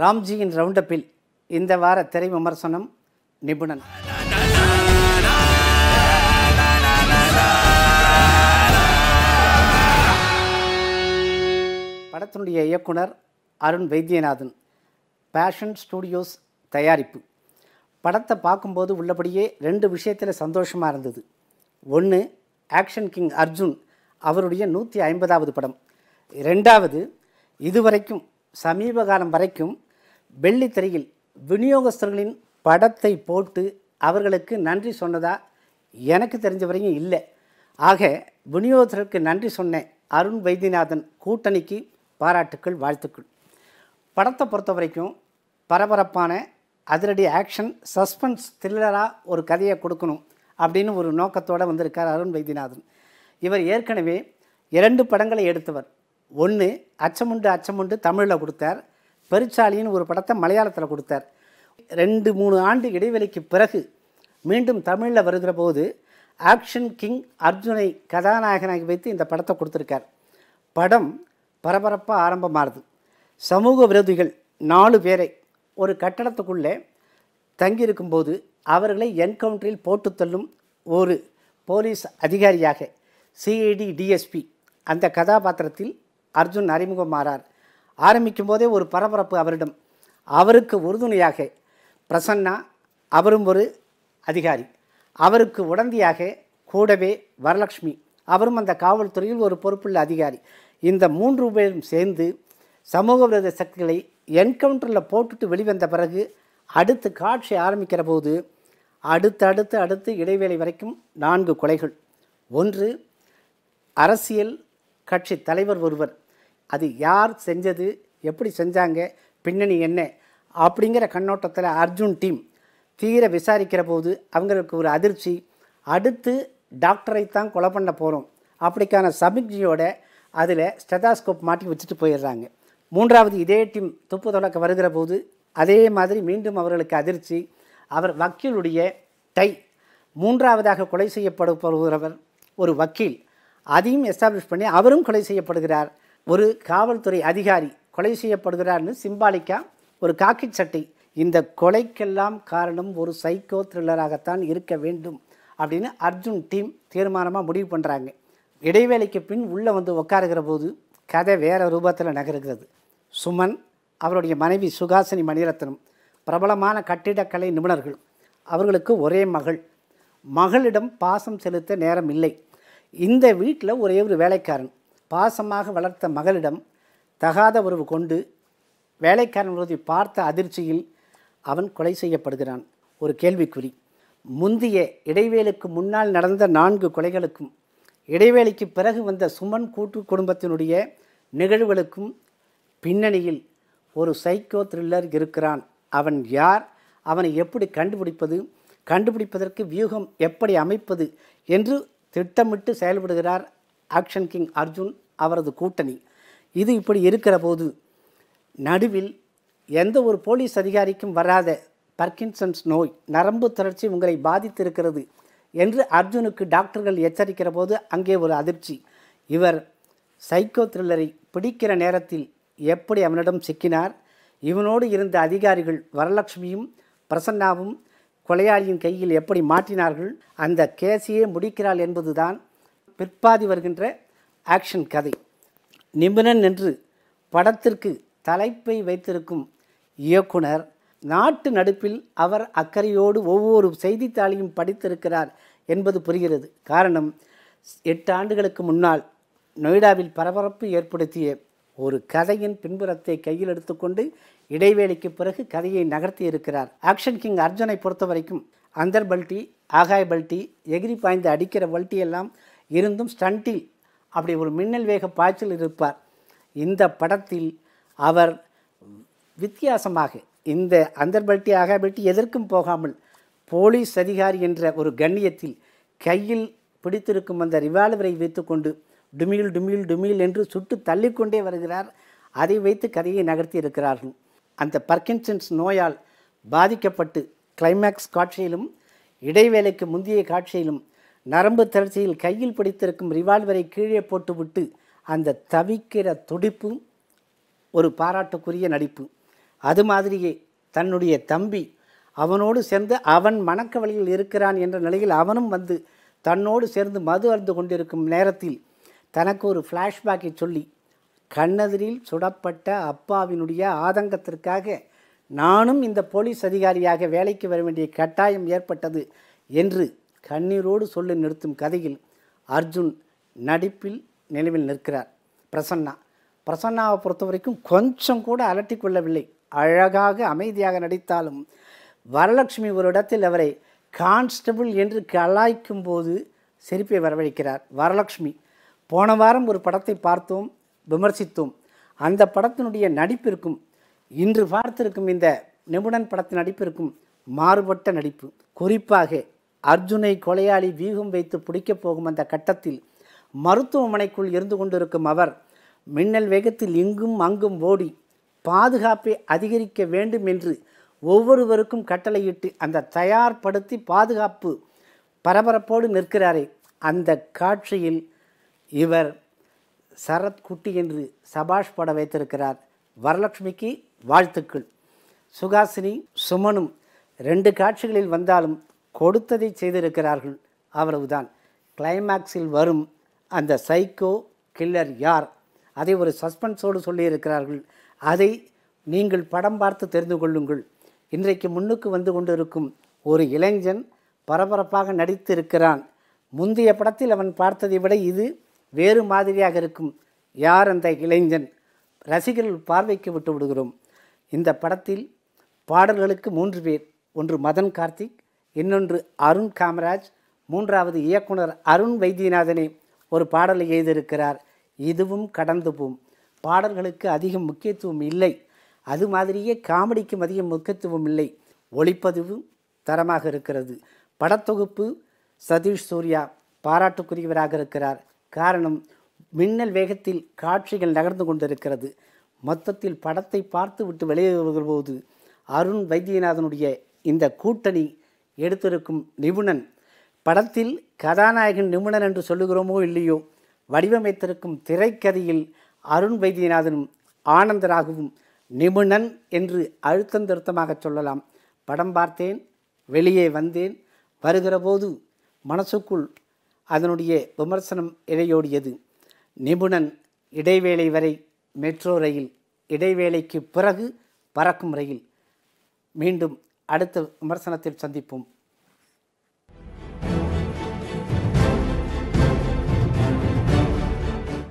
ராம்ஜியின் ரவுண்டப்பில் இந்த வார திரை விமர்சனம் நிபுணன். படத்தினுடைய இயக்குனர் அருண் வைத்தியநாதன், பேஷன் ஸ்டுடியோஸ் தயாரிப்பு. படத்தை பார்க்கும்போது உள்ளபடியே 2 விஷயத்தில் சந்தோஷமாக இருந்தது. ஒன்று, ஆக்ஷன் கிங் அர்ஜுன் அவருடைய 150வது படம். 2வது, இதுவரைக்கும் சமீப காலம் வரைக்கும் வெள்ளித்திரையில் விநியோகஸ்தர்களின் படத்தை போட்டு அவர்களுக்கு நன்றி சொன்னதா எனக்கு தெரிஞ்ச வரைக்கும் இல்லை. ஆக விநியோகத்திற்கு நன்றி சொன்ன அருண் வைத்தியநாதன் கூட்டணிக்கு பாராட்டுக்கள், வாழ்த்துக்கள். படத்தை பொறுத்த வரைக்கும் பரபரப்பான அதிரடி ஆக்ஷன் சஸ்பென்ஸ் த்ரில்லராக ஒரு கதையை கொடுக்கணும் அப்படின்னு ஒரு நோக்கத்தோடு வந்திருக்கார் அருண் வைத்தியநாதன். இவர் ஏற்கனவே 2 படங்களை எடுத்தவர். ஒன்று, அச்சமுண்டு அச்சமுண்டு தமிழில் கொடுத்தார். பெருச்சாலின்னு ஒரு படத்தை மலையாளத்தில் கொடுத்தார். 2-3 ஆண்டு இடைவெளிக்கு பிறகு மீண்டும் தமிழில் வருகிற போது ஆக்ஷன் கிங் அர்ஜுனை கதாநாயகனாகி வைத்து இந்த படத்தை கொடுத்துருக்கார். படம் பரபரப்பாக ஆரம்பமானது. சமூக விரோதிகள் 4 பேரை ஒரு கட்டடத்துக்குள்ளே தங்கியிருக்கும்போது அவர்களை என்கவுண்டரில் போட்டு தள்ளும் ஒரு போலீஸ் அதிகாரியாக சிஐடி டிஎஸ்பி அந்த கதாபாத்திரத்தில் அர்ஜுன் அறிமுகமாறார். ஆரம்பிக்கும் போதே ஒரு பரபரப்பு அவரிடம். அவருக்கு உறுதுணையாக பிரசன்னா, அவரும் ஒரு அதிகாரி. அவருக்கு உடந்தையாக கூடவே வரலட்சுமி, அவரும் அந்த காவல்துறையில் ஒரு பொறுப்புள்ள அதிகாரி. இந்த 3 பேரும் சேர்ந்து சமூக விரோத சக்திகளை என்கவுண்டரில் போட்டுட்டு வெளிவந்த பிறகு அடுத்து காட்சி ஆரம்பிக்கிற போது அடுத்து இடைவேளை வரைக்கும் 4 கொலைகள். ஒன்று, அரசியல் கட்சி தலைவர் ஒருவர். அது யார் செஞ்சது, எப்படி செஞ்சாங்க, பின்னணி என்ன அப்படிங்கிற கண்ணோட்டத்தில் அர்ஜுன் டீம் தீர விசாரிக்கிற போது அவங்களுக்கு ஒரு அதிர்ச்சி. அடுத்து டாக்டரைத்தான் கொலை பண்ண போகிறோம் அப்படிக்கான சமிக்ஞையோட அதில் ஸ்டெதாஸ்கோப் மாட்டி வச்சுட்டு போயிடுறாங்க. 3வது, இதே டீம் துப்பு தொடக்க வருகிற போது அதே மாதிரி மீண்டும் அவர்களுக்கு அதிர்ச்சி. அவர் வக்கீலுடைய டை. 3வதாக கொலை செய்யப்படுகிறவர் ஒரு வக்கீல். அதையும் எஸ்டாப்ளிஷ் பண்ணி அவரும் கொலை செய்யப்படுகிறார். ஒரு காவல்துறை அதிகாரி கொலை செய்யப்படுகிறார்னு சிம்பாலிக்காக ஒரு காக்கி சட்டை. இந்த கொலைக்கெல்லாம் காரணம் ஒரு சைக்கோ த்ரில்லராகத்தான் இருக்க வேண்டும் அப்படின்னு அர்ஜுன் டீம் தீர்மானமாக முடிவு பண்ணுறாங்க. இடைவேளைக்கு பின் உள்ளே வந்து உட்காருகிற போது கதை வேறு ரூபத்தில் நகருகிறது. சுமன், அவருடைய மனைவி சுகாசினி மணிரத்னம், பிரபலமான கட்டிடக்கலை நிபுணர்கள். அவர்களுக்கு ஒரே மகள். மகளிடம் பாசம் செலுத்த நேரம் இல்லை. இந்த வீட்டில் ஒரே ஒரு வேலைக்காரன். பாசமாக வளர்த்த மகளிடம் தகாத உறவு கொண்டு வேலைக்காரன் உறவை பார்த்த அதிர்ச்சியில் அவன் கொலை செய்யப்படுகிறான். ஒரு கேள்விக்குறி. முந்தைய இடைவேளைக்கு முன்னால் நடந்த 4 கொலைகளுக்கும் இடைவேளைக்கு பிறகு வந்த சுமன் கூட்டு குடும்பத்தினுடைய நிகழ்வுகளுக்கும் பின்னணியில் ஒரு சைக்கோ த்ரில்லர் இருக்கிறான். அவன் யார், அவனை எப்படி கண்டுபிடிப்பது, கண்டுபிடிப்பதற்கு வியூகம் எப்படி அமைப்பது என்று திட்டமிட்டு செயல்படுகிறார் ஆக்ஷன் கிங் அர்ஜுன், அவரது கூட்டணி. இது இப்படி இருக்கிற போது நடுவில் எந்த ஒரு போலீஸ் அதிகாரிக்கும் வராத பார்க்கின்சன்ஸ் நோய், நரம்பு தளர்ச்சி உங்களை பாதித்திருக்கிறது என்று அர்ஜுனுக்கு டாக்டர்கள் எச்சரிக்கிற போது அங்கே ஒரு அதிர்ச்சி. இவர் சைக்கோ த்ரில்லரை பிடிக்கிற நேரத்தில் எப்படி அவனிடம் சிக்கினார், இவனோடு இருந்த அதிகாரிகள் வரலட்சுமியும் பிரசன்னாவும் கொலையாளியின் கையில் எப்படி மாட்டினார்கள், அந்த கேஸையே முடிக்கிறாள் என்பதுதான் பிற்பாதி வருகின்ற ஆக்ஷன் கதை. நிபுணன் என்று படத்திற்கு தலைப்பை வைத்திருக்கும் இயக்குனர் நாட்டு நடுப்பில் அவர் அக்கறையோடு ஒவ்வொரு செய்தித்தாளையும் படித்திருக்கிறார் என்பது புரிகிறது. காரணம், 8 ஆண்டுகளுக்கு முன்னால் நொய்டாவில் பரபரப்பு ஏற்படுத்திய ஒரு கதையின் பின்புறத்தை கையில் எடுத்துக்கொண்டு இடைவேளைக்கு பிறகு கதையை நகர்த்தி இருக்கிறார். ஆக்ஷன் கிங் அர்ஜுனை பொறுத்த வரைக்கும் அந்தர் பல்ட்டி, ஆகாய பல்ட்டி, எகிரி பாய்ந்து அடிக்கிற பல்ட்டி எல்லாம் இருந்தும் ஸ்டண்டில் அப்படி ஒரு மின்னல் வேக பாய்ச்சல் இருப்பார். இந்த படத்தில் அவர் வித்தியாசமாக இந்த அந்தர் பல்ட்டி ஆகாய பல்ட்டி எதற்கும் போகாமல் போலீஸ் அதிகாரி என்ற ஒரு கண்ணியத்தில் கையில் பிடித்திருக்கும் அந்த ரிவால்வரை வைத்துக்கொண்டு டுமில் டுமில் டுமில் என்று சுட்டு தள்ளிக்கொண்டே வருகிறார். அதை வைத்து கதையை நகர்த்தி இருக்கிறார்கள். அந்த பார்க்கின்சன்ஸ் நோயால் பாதிக்கப்பட்டு கிளைமேக்ஸ் காட்சியிலும் இடைவேளைக்கு முந்தைய காட்சியிலும் நரம்பு தளர்ச்சியில் கையில் பிடித்திருக்கும் ரிவால்வரை கீழே போட்டுவிட்டு அந்த தவிக்கிற துடிப்பும் ஒரு பாராட்டுக்குரிய நடிப்பு. அது மாதிரியே தன்னுடைய தம்பி அவனோடு சேர்ந்து அவன் மணக்கவலையில் இருக்கிறான் என்ற நிலையில் அவனும் வந்து தன்னோடு சேர்ந்து மது அருந்து கொண்டிருக்கும் நேரத்தில் தனக்கு ஒரு ஃப்ளாஷ்பேக்கை சொல்லி கண்ணெதிரில் சுடப்பட்ட அப்பாவினுடைய ஆதங்கத்திற்காக நானும் இந்த போலீஸ் அதிகாரியாக வேலைக்கு வர வேண்டிய கட்டாயம் ஏற்பட்டது என்று கண்ணீரோடு சொல்லி நிறுத்தும் கதையில் அர்ஜுன் நடிப்பில் நினைவில் நிற்கிறார். பிரசன்னாவை பொறுத்த வரைக்கும் கொஞ்சம் கூட அலட்டி கொள்ளவில்லை. அழகாக அமைதியாக நடித்தாலும் வரலட்சுமி ஒரு இடத்தில் அவரை கான்ஸ்டபிள் என்று கலாய்க்கும் போது சிரிப்பை வரவழைக்கிறார். வரலட்சுமி போன வாரம் ஒரு படத்தை பார்த்தோம், விமர்சித்தோம். அந்த படத்தினுடைய நடிப்பிற்கும் இன்று பார்த்திருக்கும் இந்த நிபுணன் படத்தின் நடிப்பிற்கும் மாறுபட்ட நடிப்பு. குறிப்பாக அர்ஜுனை கொலையாளி வீகம் வைத்து பிடிக்கப் போகும் அந்த கட்டத்தில் மருத்துவமனைக்குள் இருந்து கொண்டிருக்கும் அவர் மின்னல் வேகத்தில் இங்கும் அங்கும் ஓடி பாதுகாப்பை அதிகரிக்க வேண்டும் என்று ஒவ்வொருவருக்கும் கட்டளையிட்டு அந்த தயார்படுத்தி பாதுகாப்பு பரபரப்போடு நிற்கிறாரே, அந்த காட்சியில் இவர் சரத் குட்டி என்று சபாஷ் பட வைத்திருக்கிறார். வரலட்சுமிக்கு வாழ்த்துக்கள். சுகாசினி சுமனும் 2 காட்சிகளில் வந்தாலும் கொடுத்ததை செய்திருக்கிறார்கள். அவ்வளவுதான். கிளைமேக்ஸில் வரும் அந்த சைக்கோ கில்லர் யார், அதை ஒரு சஸ்பென்ஸோடு சொல்லியிருக்கிறார்கள். அதை நீங்கள் படம் பார்த்து தெரிந்து கொள்ளுங்கள். இன்றைக்கு முன்னுக்கு வந்து கொண்டிருக்கும் ஒரு இளைஞன் பரபரப்பாக நடித்திருக்கிறான். முந்தைய படத்தில் அவன் பார்த்ததை விட இது வேறு மாதிரியாக இருக்கும். யார் அந்த இளைஞன்? ரசிகர்கள் பார்வைக்கு விட்டு விடுகிறோம். இந்த படத்தில் பாடல்களுக்கு 3 பேர். ஒன்று மதன் கார்த்திக், இன்னொன்று அருண் காமராஜ், 3வது இயக்குனர் அருண் வைத்தியநாதனே ஒரு பாடலை எழுதியிருக்கிறார். இதுவும் கடந்து போம். பாடல்களுக்கு அதிகம் முக்கியத்துவம் இல்லை. அது மாதிரியே காமெடிக்கும் அதிகம் முக்கியத்துவம் இல்லை. ஒளிப்பதிவு தரமாக இருக்கிறது. படத்தொகுப்பு சதீஷ் சூர்யா பாராட்டுக்குரியவராக இருக்கிறார். காரணம், மின்னல் வேகத்தில் காட்சிகள் நகர்ந்து கொண்டிருக்கிறது. மொத்தத்தில் படத்தை பார்த்து விட்டு வெளியே வரும்போது அருண் வைத்தியநாதனுடைய இந்த கூட்டணி எடுத்திருக்கும் நிபுணன் படத்தில் கதாநாயகன் நிபுணன் என்று சொல்லுகிறோமோ இல்லையோ, வடிவமைத்திருக்கும் திரைக்கதையில் அருண் வைத்தியநாதனும் ஆனந்தராகவும் நிபுணன் என்று அழுத்தம் திருத்தமாக சொல்லலாம். படம் பார்த்தேன், வெளியே வந்தேன். வருகிற போது மனசுக்குள் அதனுடைய விமர்சனம் இழையோடியது. நிபுணன் இடைவேளை வரை மெட்ரோ ரயில், இடைவேளைக்கு பிறகு பறக்கும் ரயில். மீண்டும் அடுத்த விமர்சனத்தில் சந்திப்போம்.